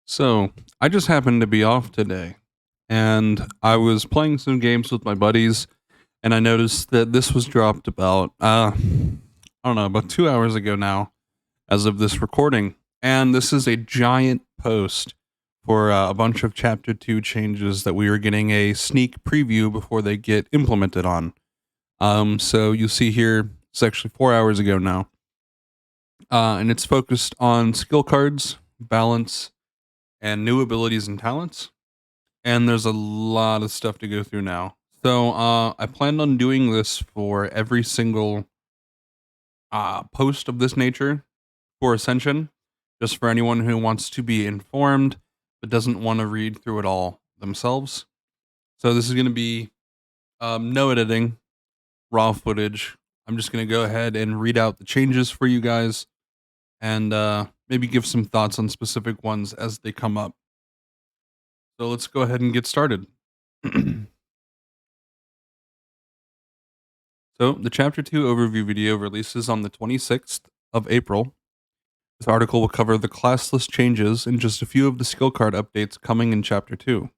So, I just happened to be off today, and I was playing some games with my buddies, and I noticed that this was dropped about, I don't know, about 2 hours ago now, as of this recording. And this is a giant post for a bunch of Chapter 2 changes that we are getting a sneak preview before they get implemented on. So you'll see here, it's actually 4 hours ago now, and it's focused on skill cards, balance, and new abilities and talents. And there's a lot of stuff to go through now. So I planned on doing this for every single post of this nature for Ascension, just for anyone who wants to be informed but doesn't want to read through it all themselves. So this is going to be no editing, raw footage. I'm just going to go ahead and read out the changes for you guys and maybe give some thoughts on specific ones as they come up. So let's go ahead and get started. So, the Chapter 2 overview video releases on the 26th of April. This article will cover the classless changes and just a few of the skill card updates coming in Chapter 2.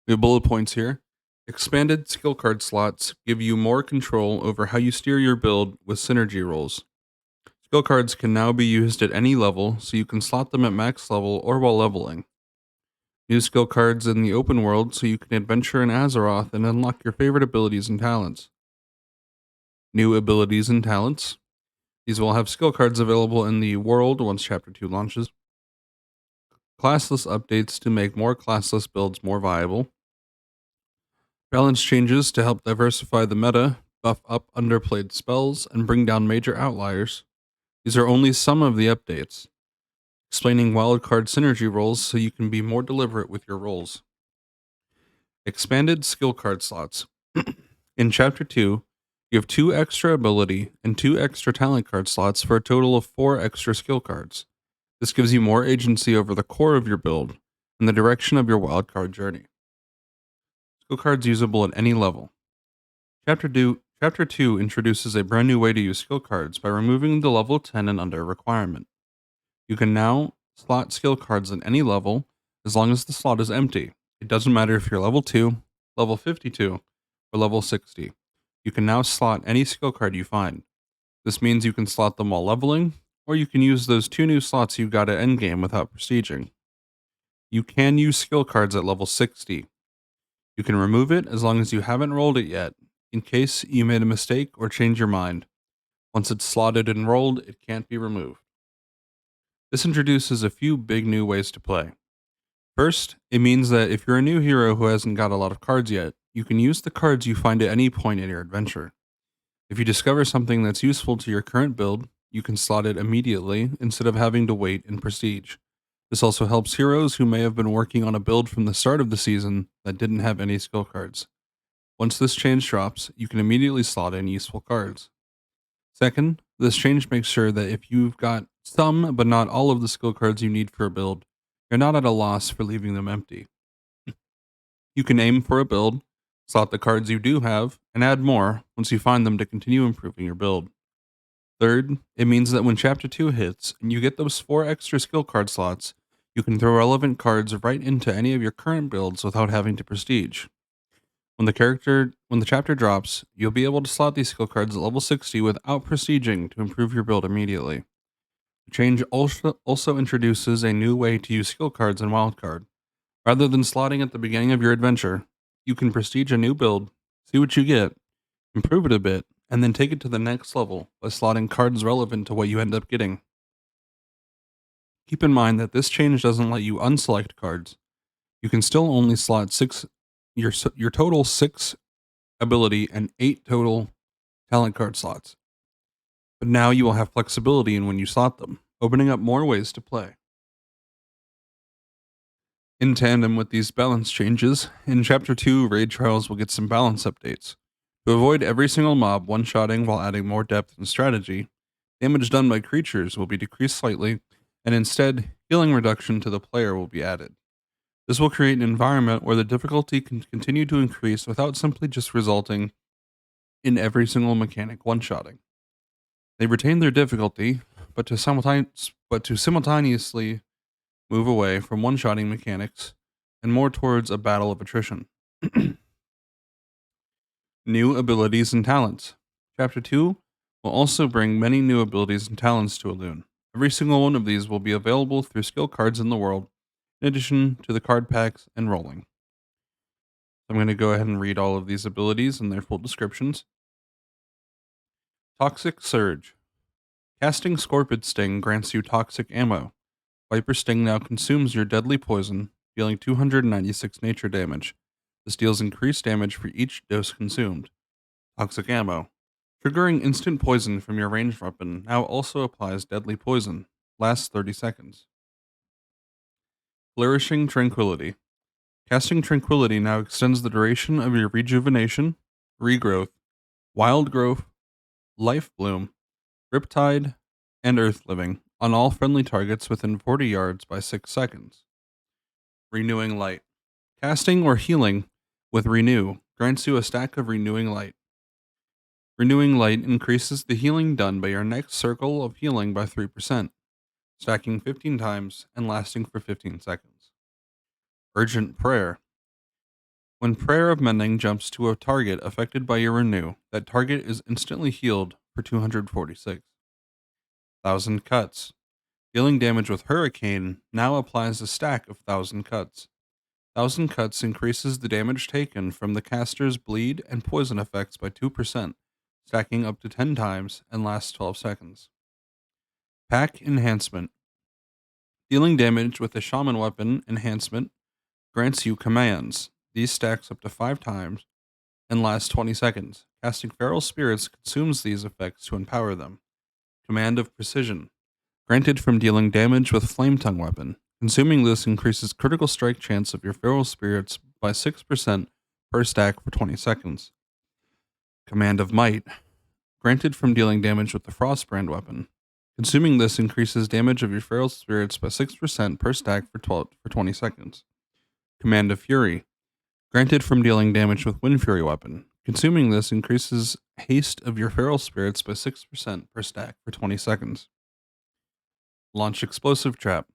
We have bullet points here. Expanded skill card slots give you more control over how you steer your build with synergy rolls. Skill cards can now be used at any level, so you can slot them at max level or while leveling. Use skill cards in the open world so you can adventure in Azeroth and unlock your favorite abilities and talents. New abilities and talents. These will have skill cards available in the world once Chapter 2 launches. Classless updates to make more classless builds more viable. Balance changes to help diversify the meta, buff up underplayed spells, and bring down major outliers. These are only some of the updates. Explaining wildcard synergy rolls so you can be more deliberate with your rolls. Expanded skill card slots. In Chapter 2, you have 2 extra ability and 2 extra talent card slots for a total of 4 extra skill cards. This gives you more agency over the core of your build and the direction of your wildcard journey. Skill cards usable at any level. Chapter 2 introduces a brand new way to use skill cards by removing the level 10 and under requirement. You can now slot skill cards at any level as long as the slot is empty. It doesn't matter if you're level 2, level 52, or level 60. You can now slot any skill card you find. This means you can slot them while leveling, or you can use those 2 new slots you got at endgame without prestiging. You can use skill cards at level 60. You can remove it as long as you haven't rolled it yet, in case you made a mistake or change your mind. Once it's slotted and rolled, it can't be removed. This introduces a few big new ways to play. First, it means that if you're a new hero who hasn't got a lot of cards yet, you can use the cards you find at any point in your adventure. If you discover something that's useful to your current build, you can slot it immediately instead of having to wait in Prestige. This also helps heroes who may have been working on a build from the start of the season that didn't have any skill cards. Once this change drops, you can immediately slot in useful cards. Second, this change makes sure that if you've got some but not all of the skill cards you need for a build, you're not at a loss for leaving them empty. You can aim for a build, slot the cards you do have, and add more once you find them to continue improving your build. Third, it means that when Chapter 2 hits and you get those 4 extra skill card slots, you can throw relevant cards right into any of your current builds without having to prestige. When the chapter drops, you'll be able to slot these skill cards at level 60 without prestiging to improve your build immediately. The change also introduces a new way to use skill cards in Wildcard. Rather than slotting at the beginning of your adventure, you can prestige a new build, see what you get, improve it a bit, and then take it to the next level by slotting cards relevant to what you end up getting. Keep in mind that this change doesn't let you unselect cards. You can still only slot your total 6 ability and 8 total talent card slots. But now you will have flexibility in when you slot them, opening up more ways to play. In tandem with these balance changes, in Chapter 2, Raid Trials will get some balance updates. To avoid every single mob one-shotting while adding more depth and strategy, damage done by creatures will be decreased slightly, and instead, healing reduction to the player will be added. This will create an environment where the difficulty can continue to increase without simply just resulting in every single mechanic one-shotting. They retain their difficulty, but to simultaneously Move away from one-shotting mechanics and more towards a battle of attrition. New abilities and talents. Chapter 2 will also bring many new abilities and talents to Elune. Every single one of these will be available through skill cards in the world, in addition to the card packs and rolling. I'm going to go ahead and read all of these abilities and their full descriptions. Toxic Surge. Casting Scorpid Sting grants you toxic ammo. Viper Sting now consumes your deadly poison, dealing 296 nature damage. This deals increased damage for each dose consumed. Toxic Ammo. Triggering instant poison from your ranged weapon now also applies deadly poison. Lasts 30 seconds. Flourishing Tranquility. Casting Tranquility now extends the duration of your rejuvenation, regrowth, wild growth, life bloom, riptide, and earth living on all friendly targets within 40 yards by 6 seconds. Renewing Light. Casting or healing with Renew grants you a stack of Renewing Light. Renewing Light increases the healing done by your next circle of healing by 3%, stacking 15 times and lasting for 15 seconds. Urgent Prayer. When Prayer of Mending jumps to a target affected by your Renew, that target is instantly healed for 246. Thousand Cuts. Dealing damage with Hurricane now applies a stack of 1000 cuts. 1000 cuts increases the damage taken from the caster's bleed and poison effects by 2%, stacking up to 10 times and lasts 12 seconds. Pack Enhancement. Dealing damage with a Shaman weapon enhancement grants you commands. These stacks up to 5 times and last 20 seconds. Casting Feral Spirits consumes these effects to empower them. Command of Precision. Granted from dealing damage with Flame Tongue weapon. Consuming this increases critical strike chance of your Feral Spirits by 6% per stack for 20 seconds. Command of Might. Granted from dealing damage with the Frostbrand weapon. Consuming this increases damage of your Feral Spirits by 6% per stack for 20 seconds. Command of Fury. Granted from dealing damage with Wind Fury weapon. Consuming this increases haste of your Feral Spirits by 6% per stack for 20 seconds. Launch Explosive Trap.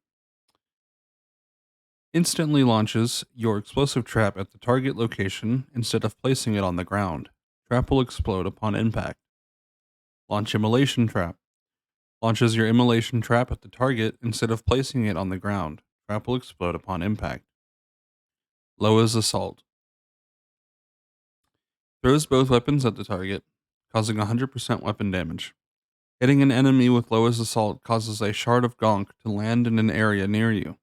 Instantly launches your explosive trap at the target location instead of placing it on the ground. Trap will explode upon impact. Launch Immolation Trap. Launches your Immolation Trap at the target instead of placing it on the ground. Trap will explode upon impact. Loa's Assault. Throws both weapons at the target, causing 100% weapon damage. Hitting an enemy with Loa's Assault causes a Shard of Gonk to land in an area near you.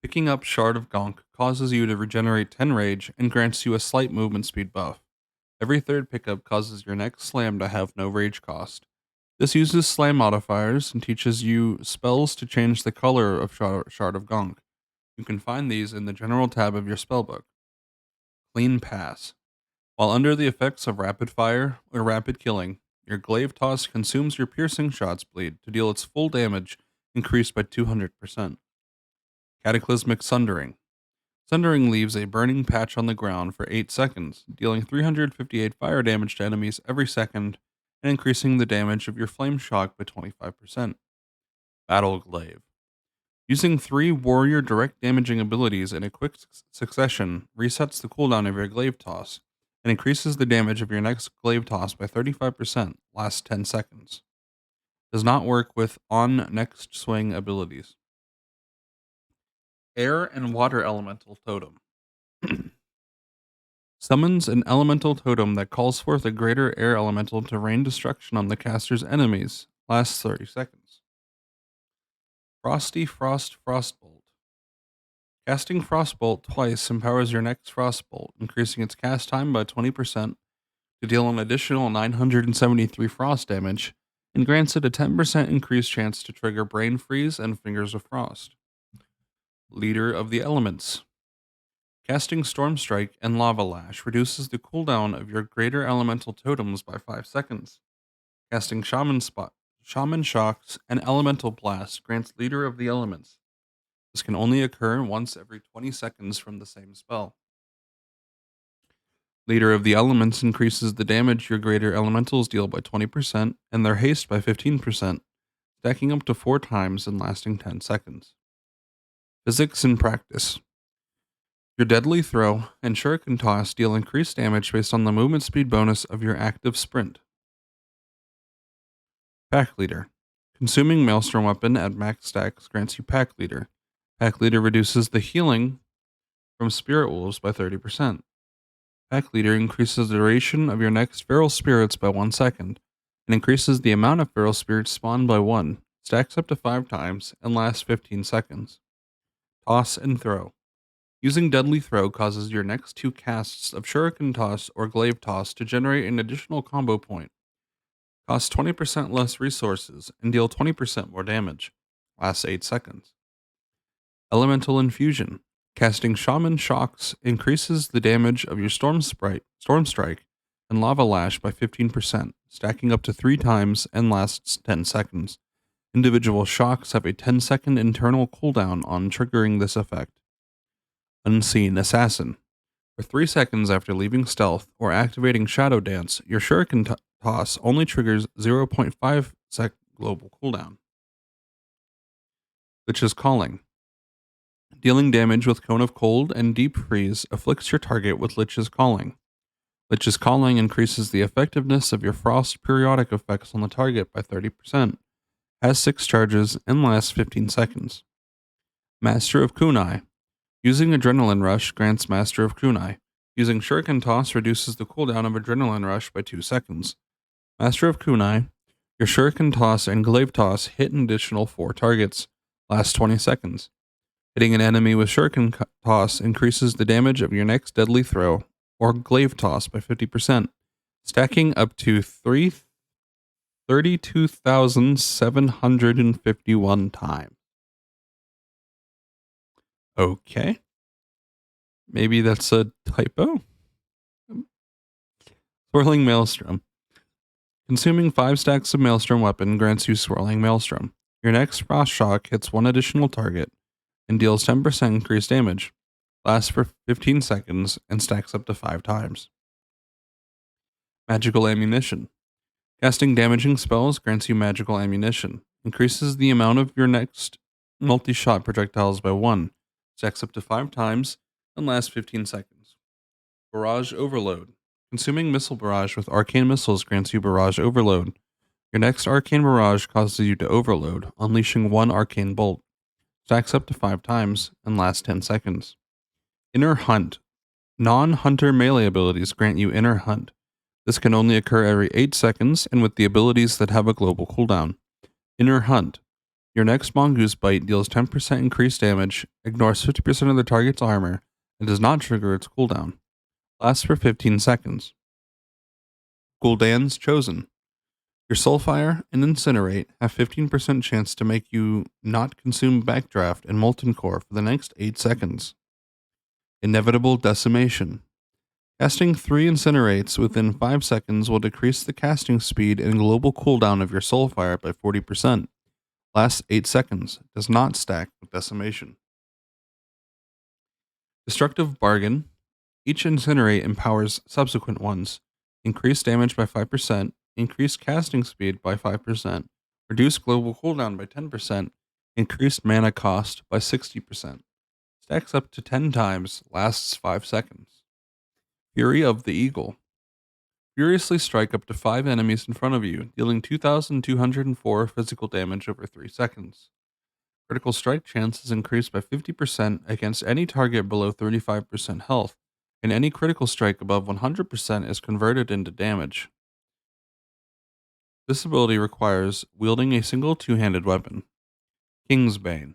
Picking up Shard of Gonk causes you to regenerate 10 rage and grants you a slight movement speed buff. Every third pickup causes your next slam to have no rage cost. This uses slam modifiers and teaches you spells to change the color of Shard of Gonk. You can find these in the general tab of your spellbook. Clean Pass. While under the effects of rapid fire or rapid killing, your glaive toss consumes your piercing shots bleed to deal its full damage, increased by 200%. Cataclysmic Sundering. Sundering leaves a burning patch on the ground for 8 seconds, dealing 358 fire damage to enemies every second and increasing the damage of your flame shock by 25%. Battle Glaive. Using 3 warrior direct damaging abilities in a quick succession resets the cooldown of your glaive toss and increases the damage of your next glaive toss by 35%, lasts 10 seconds. Does not work with on next swing abilities. Air and Water Elemental Totem. Summons an elemental totem that calls forth a greater air elemental to rain destruction on the caster's enemies. Lasts 30 seconds. Frosty Frost Frostbolt. Casting Frostbolt twice empowers your next Frostbolt, increasing its cast time by 20% to deal an additional 973 frost damage, and grants it a 10% increased chance to trigger Brain Freeze and Fingers of Frost. Leader of the Elements. Casting Storm Strike and Lava Lash reduces the cooldown of your greater elemental totems by 5 seconds. Casting Shaman Shocks and Elemental Blast grants Leader of the Elements. This can only occur once every 20 seconds from the same spell. Leader of the Elements increases the damage your greater elementals deal by 20% and their haste by 15%, stacking up to 4 times and lasting 10 seconds. Physics in practice. Your deadly throw and shuriken toss deal increased damage based on the movement speed bonus of your active sprint. Pack Leader. Consuming Maelstrom Weapon at max stacks grants you Pack Leader. Pack Leader reduces the healing from Spirit Wolves by 30%. Pack Leader increases the duration of your next Feral Spirits by 1 second, and increases the amount of Feral Spirits spawned by 1, stacks up to 5 times, and lasts 15 seconds. Toss and Throw. Using Deadly Throw causes your next 2 casts of Shuriken Toss or Glaive Toss to generate an additional combo point. Costs 20% less resources and deal 20% more damage. Lasts 8 seconds. Elemental Infusion. Casting Shaman Shocks increases the damage of your Storm Strike, and Lava Lash by 15%, stacking up to 3 times and lasts 10 seconds. Individual shocks have a 10-second internal cooldown on triggering this effect. Unseen Assassin. For 3 seconds after leaving stealth or activating Shadow Dance, your Shuriken Toss only triggers 0.5 sec global cooldown. Lich's Calling. Dealing damage with Cone of Cold and Deep Freeze afflicts your target with Lich's Calling. Lich's Calling increases the effectiveness of your Frost periodic effects on the target by 30%, has 6 charges, and lasts 15 seconds. Master of Kunai. Using Adrenaline Rush grants Master of Kunai. Using Shuriken Toss reduces the cooldown of Adrenaline Rush by 2 seconds. Master of Kunai. Your Shuriken Toss and Glaive Toss hit an additional 4 targets. Lasts 20 seconds. Hitting an enemy with Shuriken Toss increases the damage of your next Deadly Throw or Glaive Toss by 50%, stacking up to 32,751 times. Okay. Maybe that's a typo? Swirling Maelstrom. Consuming 5 stacks of Maelstrom Weapon grants you Swirling Maelstrom. Your next Frost Shock hits 1 additional target and deals 10% increased damage, lasts for 15 seconds, and stacks up to 5 times. Magical Ammunition. Casting damaging spells grants you Magical Ammunition, increases the amount of your next multi-shot projectiles by 1, stacks up to 5 times, and lasts 15 seconds. Barrage Overload. Consuming Missile Barrage with Arcane Missiles grants you Barrage Overload. Your next Arcane Barrage causes you to overload, unleashing 1 Arcane Bolt. Stacks up to 5 times, and lasts 10 seconds. Inner Hunt. Non-hunter melee abilities grant you Inner Hunt. This can only occur every 8 seconds, and with the abilities that have a global cooldown. Inner Hunt. Your next Mongoose Bite deals 10% increased damage, ignores 50% of the target's armor, and does not trigger its cooldown. Lasts for 15 seconds. Gul'dan's Chosen. Your Soulfire and Incinerate have 15% chance to make you not consume Backdraft and Molten Core for the next 8 seconds. Inevitable Decimation. Casting 3 Incinerates within 5 seconds will decrease the casting speed and global cooldown of your Soulfire by 40%. Lasts 8 seconds. Does not stack with Decimation. Destructive Bargain. Each Incinerate empowers subsequent ones. Increase damage by 5%, increase casting speed by 5%, reduce global cooldown by 10%, increased mana cost by 60%. Stacks up to 10 times, lasts 5 seconds. Fury of the Eagle. Furiously strike up to 5 enemies in front of you, dealing 2,204 physical damage over 3 seconds. Critical strike chance is increased by 50% against any target below 35% health, and any critical strike above 100% is converted into damage. This ability requires wielding a single 2-handed weapon. Kingsbane.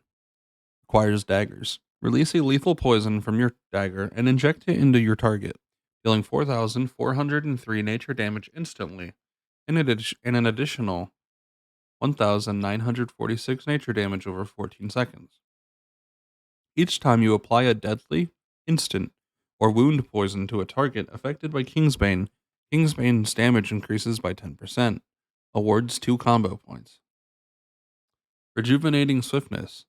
Requires daggers. Release a lethal poison from your dagger and inject it into your target, dealing 4,403 nature damage instantly, and an additional 1,946 nature damage over 14 seconds. Each time you apply a deadly, instant, or wound poison to a target affected by Kingsbane, Kingsbane's damage increases by 10%. Awards 2 combo points. Rejuvenating Swiftness.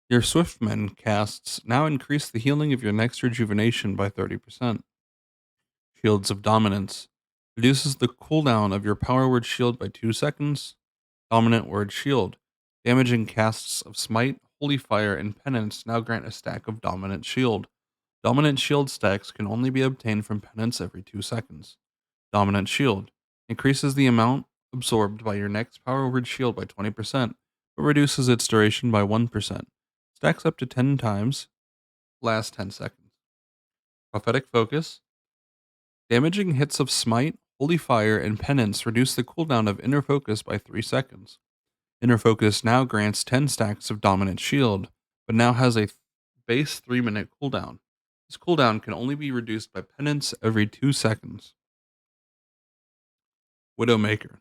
Your Swiftmen casts now increase the healing of your next rejuvenation by 30%. Shields of Dominance. Reduces the cooldown of your power word shield by 2 seconds. Dominant word shield. Damaging casts of Smite, Holy Fire, and Penance now grant a stack of Dominant Shield. Dominant Shield stacks can only be obtained from Penance every 2 seconds. Dominant Shield increases the amount absorbed by your next power word shield by 20%, but reduces its duration by 1%. Stacks up to 10 times, lasts 10 seconds. Prophetic Focus. Damaging hits of Smite, Holy Fire, and Penance reduce the cooldown of Inner Focus by 3 seconds. Inner Focus now grants 10 stacks of Dominant Shield, but now has a base 3-minute cooldown. This cooldown can only be reduced by Penance every 2 seconds. Widowmaker.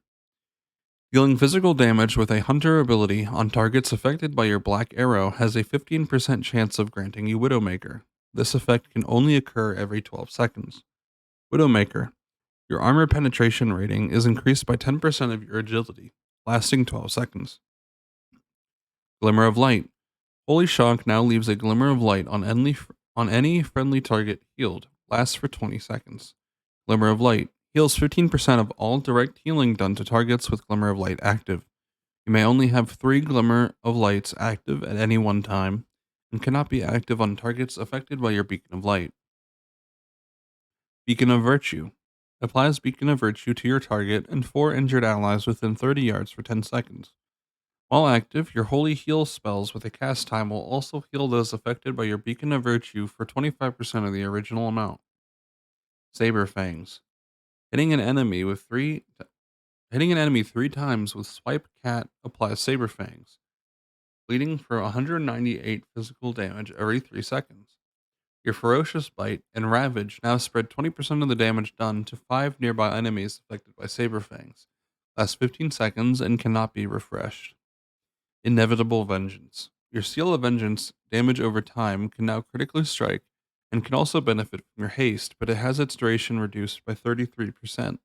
Dealing physical damage with a Hunter ability on targets affected by your Black Arrow has a 15% chance of granting you Widowmaker. This effect can only occur every 12 seconds. Widowmaker. Your armor penetration rating is increased by 10% of your agility, lasting 12 seconds. Glimmer of Light. Holy Shock now leaves a glimmer of light on any friendly target healed. Lasts for 20 seconds. Glimmer of Light. Heals 15% of all direct healing done to targets with Glimmer of Light active. You may only have 3 Glimmer of Lights active at any one time, and cannot be active on targets affected by your Beacon of Light. Beacon of Virtue. Applies Beacon of Virtue to your target and 4 injured allies within 30 yards for 10 seconds. While active, your Holy Heal spells with a cast time will also heal those affected by your Beacon of Virtue for 25% of the original amount. Saber Fangs. Hitting an enemy 3 times with Swipe Cat applies Saber Fangs, bleeding for 198 physical damage every 3 seconds. Your Ferocious Bite and Ravage now spread 20% of the damage done to 5 nearby enemies affected by Saber Fangs. Lasts 15 seconds and cannot be refreshed. Inevitable Vengeance. Your Seal of Vengeance damage over time can now critically strike and can also benefit from your haste, but it has its duration reduced by 33%.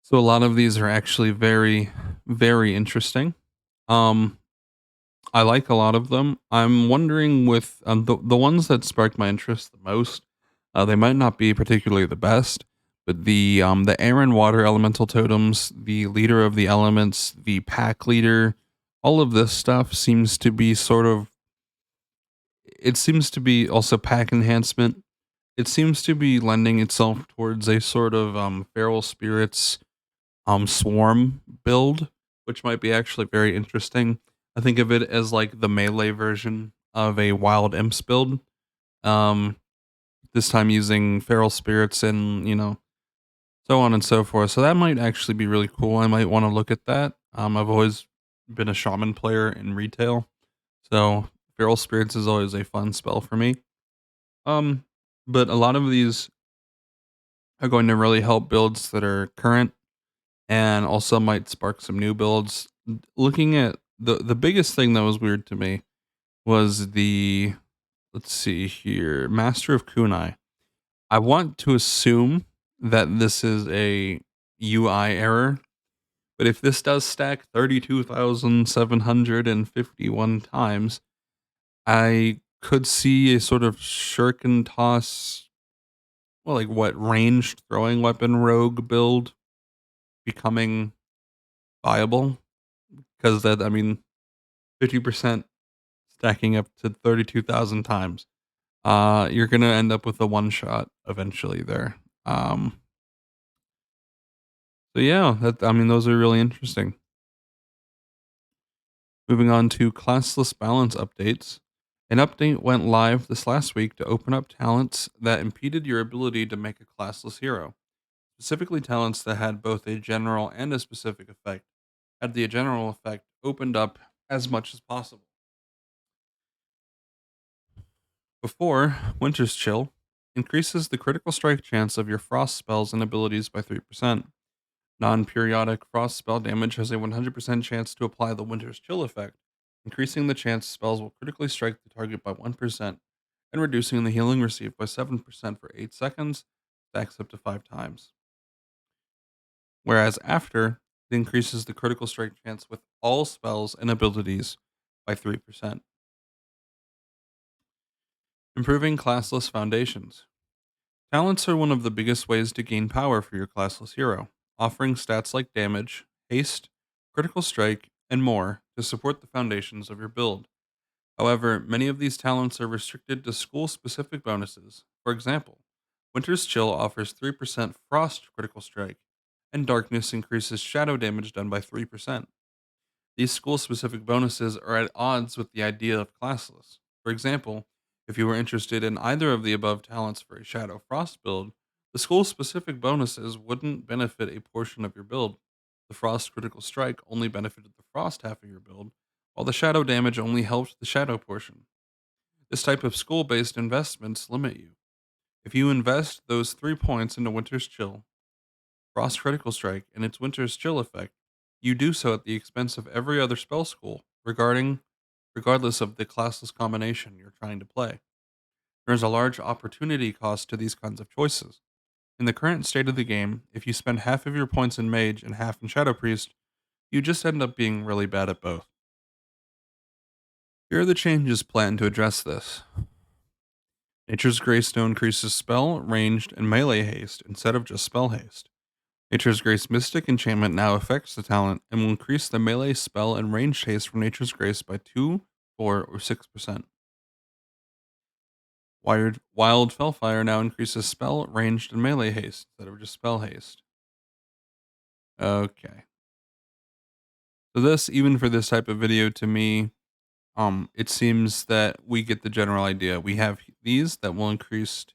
So a lot of these are actually very, very interesting. Um, I like a lot of them. I'm wondering with the ones that sparked my interest the most. They might not be particularly the best, but the air and water elemental totems, the leader of the elements, the pack leader, all of this stuff seems to be sort of. It seems to be also pack enhancement. It seems to be lending itself towards a sort of feral spirits swarm build, which might be actually very interesting. I think of it as like the melee version of a wild imps build. Um, this time using feral spirits and so on and so forth. So that might actually be really cool. I might want to look at that. I've always been a shaman player in retail, so feral spirits is always a fun spell for me. Um, but a lot of these are going to really help builds that are current and also might spark some new builds. Looking at the biggest thing that was weird to me was the let's see here, Master of Kunai. I want to assume that this is a UI error, but if this does stack 32,751 times, I could see a sort of shuriken toss, well, like what ranged throwing weapon rogue build becoming viable because that I mean 50% stacking up to 32,000 times. You're gonna end up with a one shot eventually there. So yeah, that I mean those are really interesting. Moving on to classless balance updates. An update went live this last week to open up talents that impeded your ability to make a classless hero. Specifically, talents that had both a general and a specific effect. Had the general effect opened up as much as possible. Before, Winter's Chill increases the critical strike chance of your frost spells and abilities by 3%. Non periodic frost spell damage has a 100% chance to apply the Winter's Chill effect, increasing the chance spells will critically strike the target by 1% and reducing the healing received by 7% for 8 seconds, stacks up to 5 times. Whereas after, it increases the critical strike chance with all spells and abilities by 3%. Improving classless foundations. Talents are one of the biggest ways to gain power for your classless hero, offering stats like damage, haste, critical strike, and more to support the foundations of your build. However, many of these talents are restricted to school specific bonuses. For example, Winter's Chill offers 3% Frost Critical Strike, and Darkness increases shadow damage done by 3%. These school specific bonuses are at odds with the idea of classless. For example, if you were interested in either of the above talents for a Shadow Frost build, the school specific bonuses wouldn't benefit a portion of your build. The Frost Critical Strike only benefited the Frost half of your build, while the Shadow damage only helped the Shadow portion. This type of school based investments limit you. If you invest those 3 points into Winter's Chill, Frost Critical Strike, and its Winter's Chill effect, you do so at the expense of every other spell school, regardless of the classless combination you're trying to play. There's a large opportunity cost to these kinds of choices. In the current state of the game, if you spend half of your points in Mage and half in Shadow Priest, you just end up being really bad at both. Here are the changes planned to address this. Nature's Grace now increases spell, ranged, and melee haste instead of just spell haste. Nature's Grace Mystic enchantment now affects the talent and will increase the melee spell and ranged haste from Nature's Grace by 2, 4, or 6%. Wild Fellfire now increases spell, ranged, and melee haste instead of just spell haste. Okay. So this, even for this type of video, to me, it seems that we get the general idea. We have these that will increase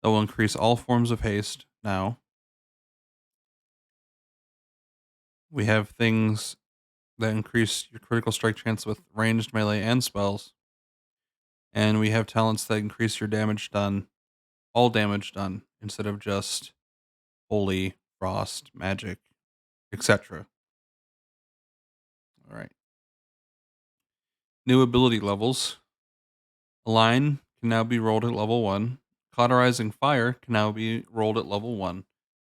all forms of haste now. We have things that increase your critical strike chance with ranged melee and spells. And we have talents that increase your damage done, all damage done, instead of just holy, frost, magic, etc. All right. New ability levels. Align can now be rolled at level 1. Cauterizing Fire can now be rolled at level 1.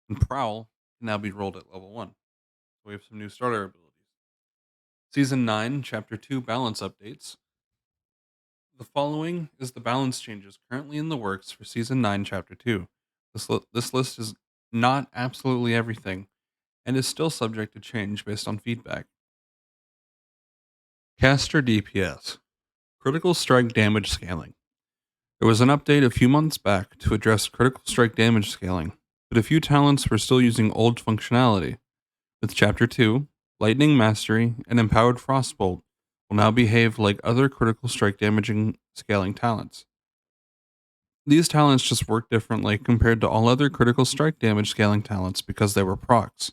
And Prowl can now be rolled at level 1. So we have some new starter abilities. Season 9, Chapter 2 balance updates. The following is the balance changes currently in the works for Season 9, Chapter 2. This list is not absolutely everything, and is still subject to change based on feedback. Caster DPS. Critical Strike Damage Scaling. There was an update a few months back to address critical strike damage scaling, but a few talents were still using old functionality. With Chapter 2, Lightning Mastery and Empowered Frostbolt will now behave like other critical strike damaging scaling talents. These talents just work differently compared to all other critical strike damage scaling talents because they were procs.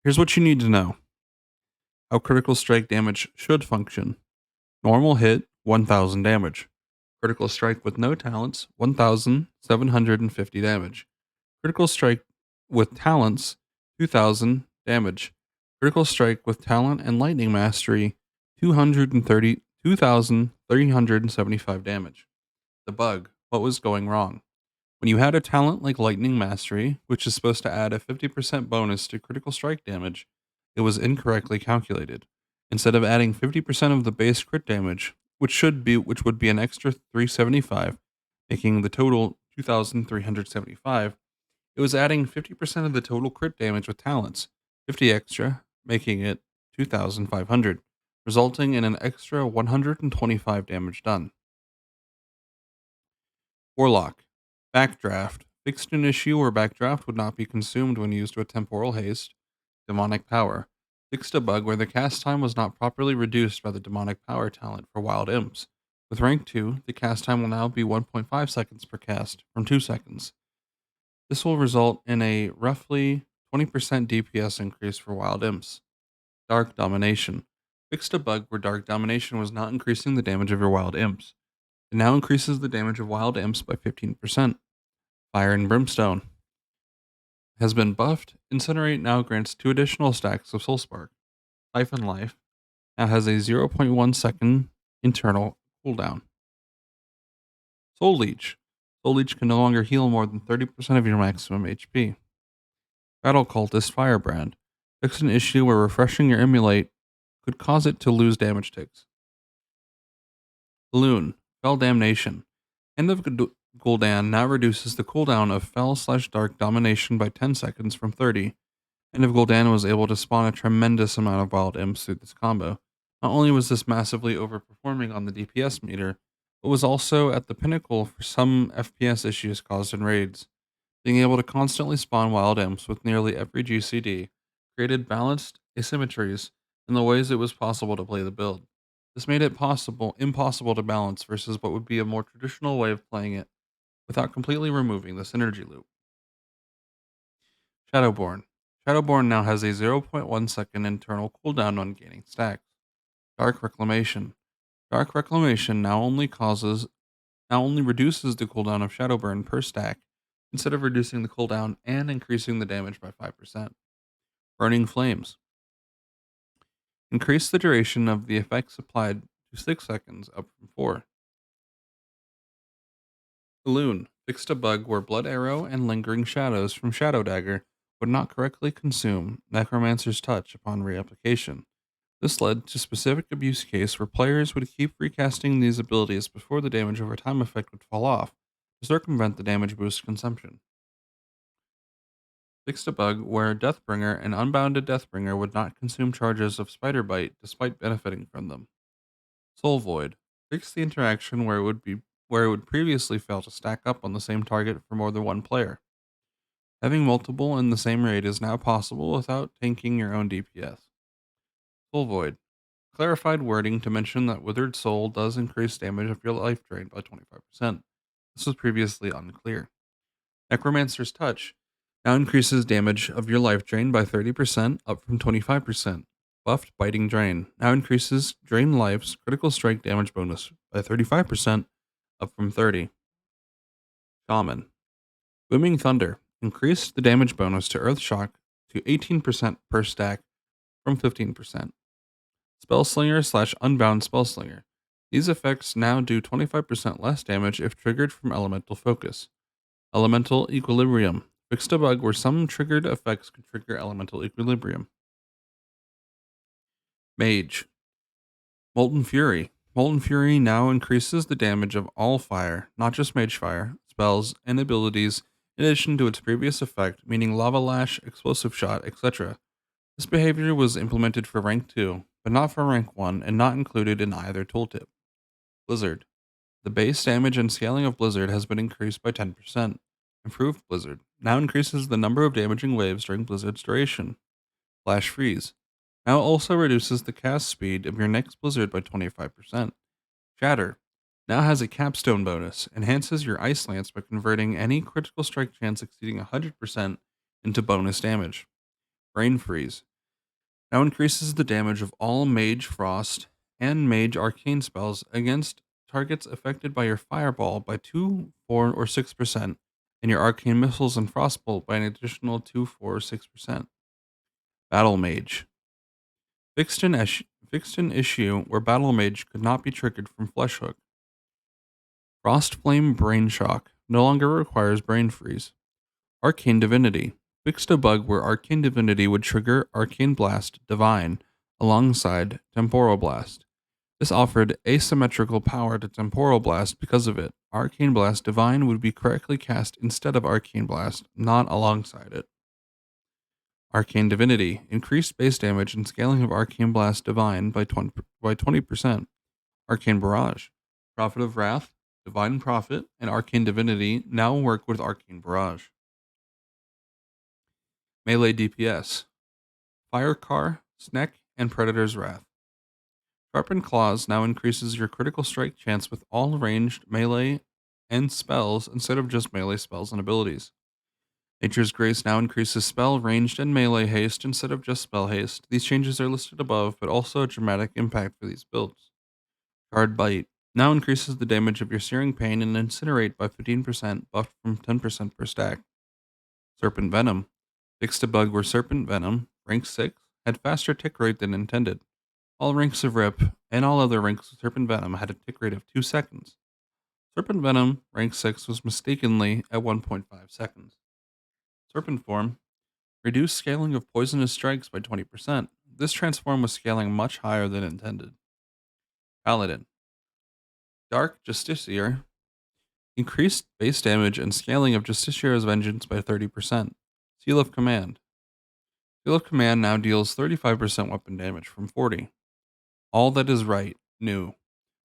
Here's what you need to know. How critical strike damage should function. Normal hit, 1000 damage. Critical strike with no talents, 1750 damage. Critical strike with talents, 2000 damage. Critical strike with talent and lightning mastery, 2375 damage. The bug. What was going wrong? When you had a talent like Lightning Mastery, which is supposed to add a 50% bonus to critical strike damage, it was incorrectly calculated. Instead of adding 50% of the base crit damage, which would be an extra 375, making the total 2375, it was adding 50% of the total crit damage with talents, 50 extra, making it 2500, resulting in an extra 125 damage done. Warlock. Backdraft. Fixed an issue where backdraft would not be consumed when used with temporal haste. Demonic power. Fixed a bug where the cast time was not properly reduced by the demonic power talent for wild imps. With rank 2, the cast time will now be 1.5 seconds per cast from 2 seconds. This will result in a roughly 20% DPS increase for wild imps. Dark domination. Fixed a bug where dark domination was not increasing the damage of your wild imps. It now increases the damage of wild imps by 15%. Fire and Brimstone has been buffed. Incinerate now grants 2 additional stacks of Soulspark. Siphon Life now has a 0.1 second internal cooldown. Soul Leech. Soul Leech can no longer heal more than 30% of your maximum HP. Battle Cultist Firebrand. Fix an issue where refreshing your emulate could cause it to lose damage ticks. Balloon. Fell Damnation. End of Gul'dan now reduces the cooldown of Fell/Dark Domination by 10 seconds from 30. End of Gul'dan was able to spawn a tremendous amount of wild imps through this combo. Not only was this massively overperforming on the DPS meter, but was also at the pinnacle for some FPS issues caused in raids. Being able to constantly spawn wild imps with nearly every GCD created balanced asymmetries in the ways it was possible to play the build. This made it impossible to balance versus what would be a more traditional way of playing it without completely removing the synergy loop. Shadowborn. Shadowborn now has a zero point 0.1 second internal cooldown on gaining stacks. Dark Reclamation. Dark Reclamation now only reduces the cooldown of Shadowburn per stack instead of reducing the cooldown and increasing the damage by 5%. Burning Flames. Increase the duration of the effects applied to 6 seconds, up from 4. Balloon fixed a bug where Blood Arrow and Lingering Shadows from Shadow Dagger would not correctly consume Necromancer's Touch upon reapplication. This led to specific abuse case where players would keep recasting these abilities before the damage over time effect would fall off to circumvent the damage boost consumption. Fixed a bug where Deathbringer and Unbounded Deathbringer would not consume charges of Spider Bite despite benefiting from them. Soul Void fixed the interaction where it would previously fail to stack up on the same target for more than one player. Having multiple in the same raid is now possible without tanking your own DPS. Soul Void clarified wording to mention that Withered Soul does increase damage of your life drain by 25%. This was previously unclear. Necromancer's Touch now increases damage of your life drain by 30%, up from 25%. Buffed Biting Drain now increases Drain Life's critical strike damage bonus by 35%, up from 30. Shaman. Booming Thunder increased the damage bonus to Earth Shock to 18% per stack from 15%. Spellslinger slash Unbound Spellslinger. These effects now do 25% less damage if triggered from Elemental Focus. Elemental Equilibrium fixed a bug where some triggered effects could trigger Elemental Equilibrium. Mage. Molten Fury. Molten Fury now increases the damage of all fire, not just Mage Fire, spells, and abilities, in addition to its previous effect, meaning Lava Lash, Explosive Shot, etc. This behavior was implemented for rank 2, but not for rank 1 and not included in either tooltip. Blizzard. The base damage and scaling of Blizzard has been increased by 10%. Improved Blizzard now increases the number of damaging waves during Blizzard's duration. Flash Freeze now also reduces the cast speed of your next Blizzard by 25%. Shatter now has a capstone bonus, enhances your Ice Lance by converting any critical strike chance exceeding 100% into bonus damage. Brain Freeze now increases the damage of all Mage Frost and Mage Arcane spells against targets affected by your Fireball by 2, 4, or 6%, and your Arcane Missiles and Frostbolt by an additional 2, 4, or 6%. Battle Mage fixed an issue where Battle Mage could not be triggered from Flesh Hook. Frost Flame Brain Shock no longer requires Brain Freeze. Arcane Divinity fixed a bug where Arcane Divinity would trigger Arcane Blast Divine alongside Temporal Blast. This offered asymmetrical power to Temporal Blast because of it. Arcane Blast Divine would be correctly cast instead of Arcane Blast, not alongside it. Arcane Divinity increased base damage and scaling of Arcane Blast Divine by 20%. Arcane Barrage, Prophet of Wrath, Divine Prophet, and Arcane Divinity now work with Arcane Barrage. Melee DPS, Firecar, Sneck, and Predator's Wrath. Sharpened Claws now increases your critical strike chance with all ranged melee and spells instead of just melee spells and abilities. Nature's Grace now increases spell, ranged, and melee haste instead of just spell haste. These changes are listed above, but also a dramatic impact for these builds. Charred Bite now increases the damage of your Searing Pain and Incinerate by 15%, buffed from 10% per stack. Serpent Venom fixed a bug where Serpent Venom, rank 6, had faster tick rate than intended. All ranks of Rip and all other ranks of Serpent Venom had a tick rate of 2 seconds. Serpent Venom, rank 6, was mistakenly at 1.5 seconds. Serpent Form reduced scaling of poisonous strikes by 20%. This transform was scaling much higher than intended. Paladin. Dark Justiciar increased base damage and scaling of Justiciar's Vengeance by 30%. Seal of Command. Seal of Command now deals 35% weapon damage from 40. All that is right, new.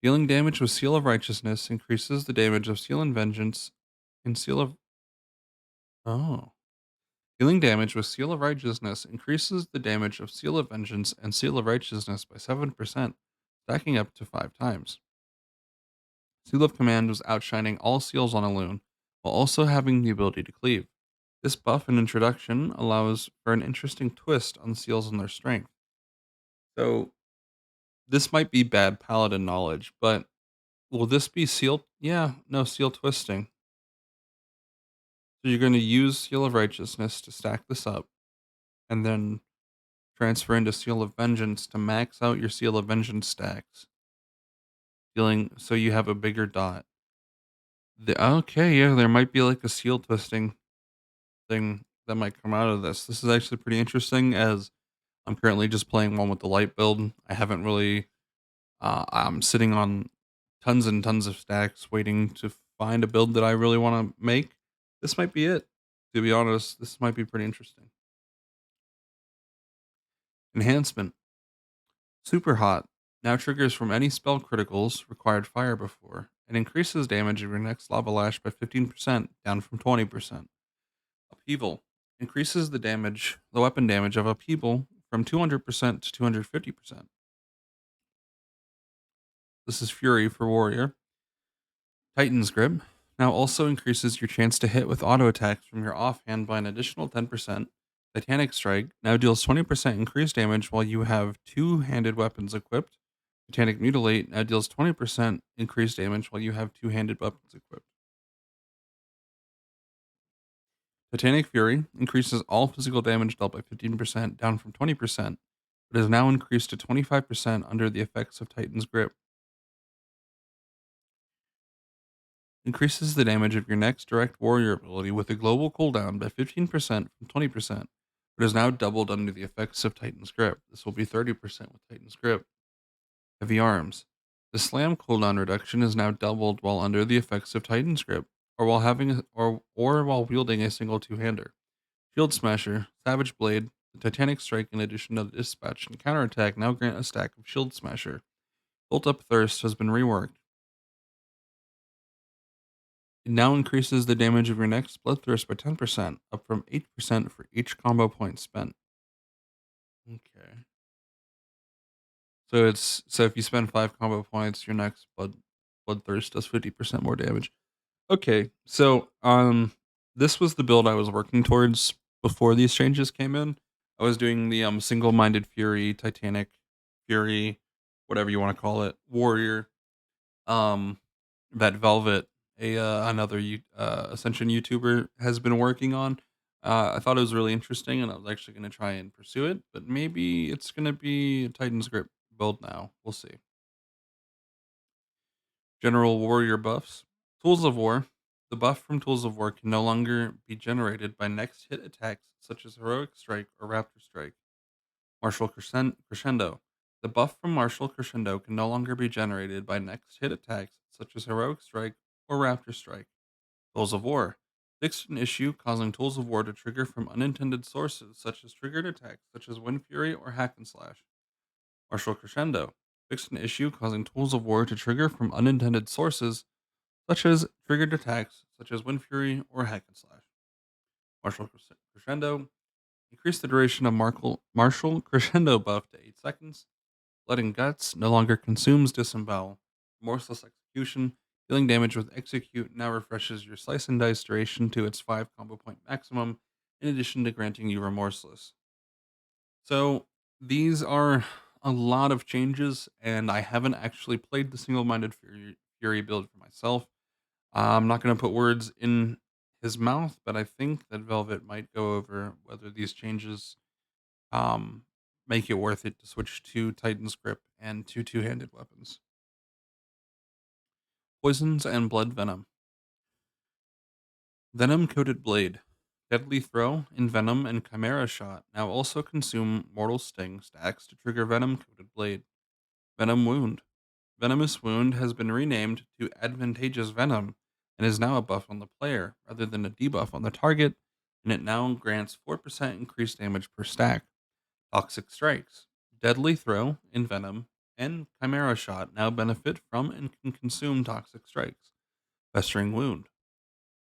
Dealing damage with Seal of Righteousness increases the damage of Seal and Vengeance and Seal of. Oh. Dealing damage with Seal of Righteousness increases the damage of Seal of Vengeance and Seal of Righteousness by 7%, stacking up to 5 times. Seal of Command was outshining all seals on a loon, while also having the ability to cleave. This buff and introduction allows for an interesting twist on seals and their strength. So, this might be bad paladin knowledge, but will this be seal? Yeah, no, seal twisting. So, you're going to use Seal of Righteousness to stack this up, and then transfer into Seal of Vengeance to max out your Seal of Vengeance stacks, feeling so you have a bigger dot. Okay, yeah, there might be like a seal twisting thing that might come out of this. This is actually pretty interesting as I'm currently just playing one with the light build. I haven't really I'm sitting on tons and tons of stacks waiting to find a build that I really want to make. This might be it. To be honest, this might be pretty interesting. Enhancement. Super hot. Now triggers from any spell criticals required fire before and increases damage of your next lava lash by 15%, down from 20%. Upheaval increases the weapon damage of upheaval from 200% to 250%. This is Fury for Warrior. Titan's Grip now also increases your chance to hit with auto attacks from your offhand by an additional 10%. Titanic Strike now deals 20% increased damage while you have two handed weapons equipped. Titanic Mutilate now deals 20% increased damage while you have two handed weapons equipped. Titanic Fury increases all physical damage dealt by 15%, down from 20%, but is now increased to 25% under the effects of Titan's Grip. Increases the damage of your next direct warrior ability with a global cooldown by 15% from 20%, but is now doubled under the effects of Titan's Grip. This will be 30% with Titan's Grip. Heavy Arms. The slam cooldown reduction is now doubled while under the effects of Titan's Grip, or while or while wielding a single two-hander. Shield Smasher, Savage Blade, the Titanic Strike, in addition to the Dispatch and Counterattack, now grant a stack of Shield Smasher. Built Up Thirst has been reworked. It now increases the damage of your next Bloodthirst by 10%, up from 8% for each combo point spent. Okay. So if you spend 5 combo points, your next Bloodthirst does 50% more damage. Okay, so this was the build I was working towards before these changes came in. I was doing the single-minded Fury, Titanic Fury, whatever you want to call it, Warrior. Um, that Velvet, a another Ascension YouTuber, has been working on. I thought it was really interesting, and I was actually going to try and pursue it. But maybe it's going to be a Titan's Grip build now. We'll see. General Warrior buffs. Tools of War. The buff from Tools of War can no longer be generated by next hit attacks such as Heroic Strike or Raptor Strike. Martial Crescendo. The buff from Martial Crescendo can no longer be generated by next hit attacks such as Heroic Strike or Raptor Strike. Tools of War. Fixed an issue causing Tools of War to trigger from unintended sources such as triggered attacks such as Wind Fury or Hack and Slash. Martial Crescendo. Fixed an issue causing Tools of War to trigger from unintended sources such as triggered attacks such as Wind Fury or Hack and Slash. Martial Crescendo. Increase the duration of Martial Crescendo buff to 8 seconds. Blood and Guts no longer consumes Disembowel. Remorseless Execution. Dealing damage with Execute now refreshes your Slice and Dice duration to its 5 combo point maximum, in addition to granting you Remorseless. So, these are a lot of changes, and I haven't actually played the Single Minded Fury build for myself. I'm not going to put words in his mouth, but I think that Velvet might go over whether these changes um, make it worth it to switch to Titan's Grip and to two-handed weapons. Poisons and Blood Venom. Venom Coated Blade. Deadly Throw, Envenom, and Chimera Shot now also consume Mortal Sting stacks to trigger Venom Coated Blade. Venom Wound. Venomous Wound has been renamed to Advantageous Venom and is now a buff on the player rather than a debuff on the target, and it now grants 4% increased damage per stack. Toxic Strikes. Deadly Throw, Envenom, and Chimera Shot now benefit from and can consume toxic strikes. Festering Wound.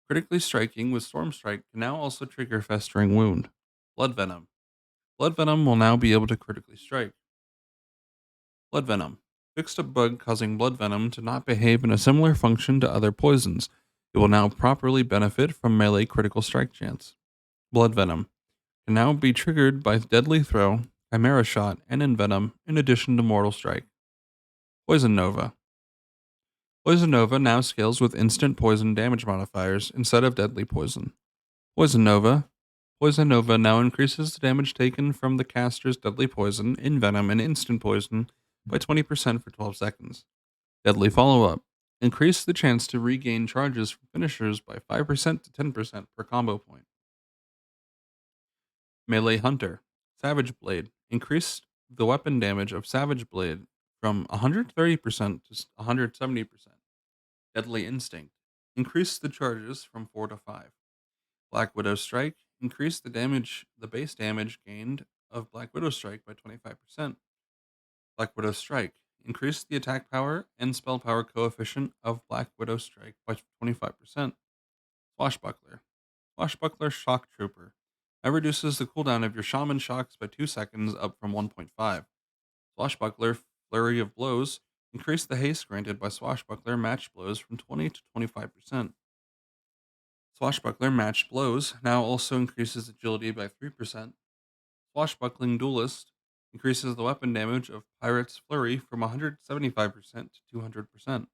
Critically striking with Storm Strike can now also trigger Festering Wound. Blood Venom. Blood Venom will now be able to critically strike. Blood Venom. Fixed a bug causing Blood Venom to not behave in a similar function to other poisons. It will now properly benefit from melee critical strike chance. Blood Venom can now be triggered by Deadly Throw, Chimera Shot, and Envenom, in addition to Mortal Strike. Poison Nova. Poison Nova now scales with instant poison damage modifiers instead of deadly poison. Poison Nova. Poison Nova now increases the damage taken from the caster's deadly poison, Envenom, and instant poison by 20% for 12 seconds. Deadly Follow Up. Increase the chance to regain charges from finishers by 5% to 10% per combo point. Melee Hunter. Savage Blade. Increased the weapon damage of Savage Blade from 130% to 170%. Deadly Instinct. Increase the charges from 4 to 5. Black Widow Strike. Increase the base damage gained of Black Widow Strike by 25%. Black Widow Strike. Increase the attack power and spell power coefficient of Black Widow Strike by 25%. Swashbuckler. Swashbuckler Shock Trooper. That reduces the cooldown of your Shaman Shocks by 2 seconds, up from 1.5. Swashbuckler Flurry of Blows. Increase the haste granted by Swashbuckler Match Blows from 20 to 25%. Swashbuckler Matched Blows now also increases agility by 3%. Swashbuckling Duelist increases the weapon damage of Pirate's Flurry from 175% to 200%.